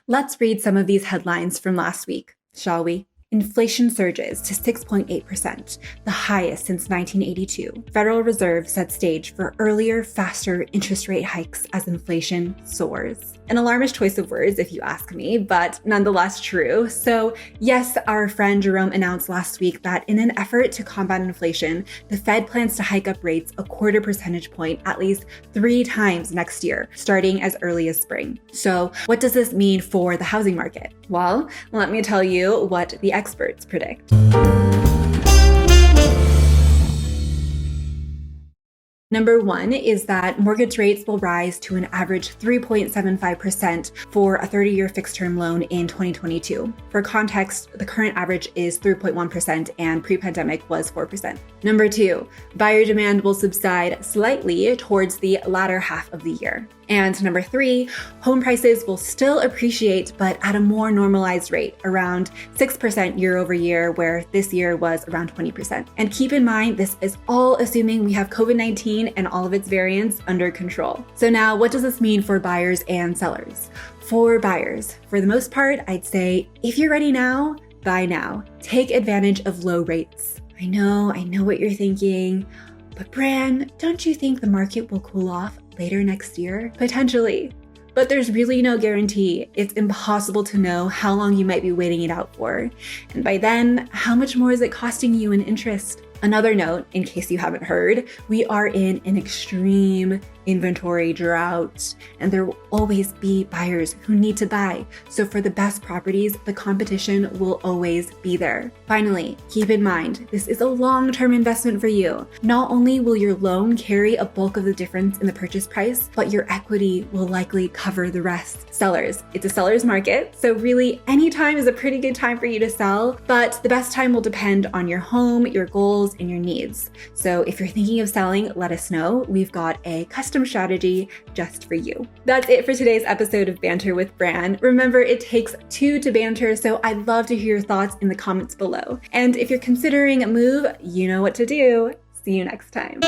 Let's read some of these headlines from last week, shall we? Inflation surges to 6.8%, the highest since 1982. Federal Reserve sets stage for earlier, faster interest rate hikes as inflation soars. An alarmist choice of words, if you ask me, but nonetheless true. So yes, our friend Jerome announced last week that in an effort to combat inflation, the Fed plans to hike up rates a 0.25 percentage point at least 3 times next year, starting as early as spring. So what does this mean for the housing market? Well, let me tell you what the experts predict. Number one is that mortgage rates will rise to an average 3.75% for a 30-year fixed-term loan in 2022. For context, the current average is 3.1% and pre-pandemic was 4%. Number two, buyer demand will subside slightly towards the latter half of the year. And number three, home prices will still appreciate, but at a more normalized rate, around 6% year over year, where this year was around 20%. And keep in mind, this is all assuming we have COVID-19 and all of its variants under control. So now, what does this mean for buyers and sellers? For buyers, for the most part, I'd say if you're ready now, buy now. Take advantage of low rates. I know what you're thinking, but Bran, don't you think the market will cool off later next year? Potentially. But there's really no guarantee. It's impossible to know how long you might be waiting it out for. And by then, how much more is it costing you in interest? Another note, in case you haven't heard, we are in an extreme inventory drought, and there will always be buyers who need to buy. So for the best properties, the competition will always be there. Finally, keep in mind, this is a long-term investment for you. Not only will your loan carry a bulk of the difference in the purchase price, but your equity will likely cover the rest. Sellers, it's a seller's market, so really any time is a pretty good time for you to sell, but the best time will depend on your home, your goals, and your needs. So if you're thinking of selling, let us know. We've got a custom strategy just for you. That's it for today's episode of Banter with Bran. Remember, it takes 2 to banter, so I'd love to hear your thoughts in the comments below. And if you're considering a move, you know what to do. See you next time.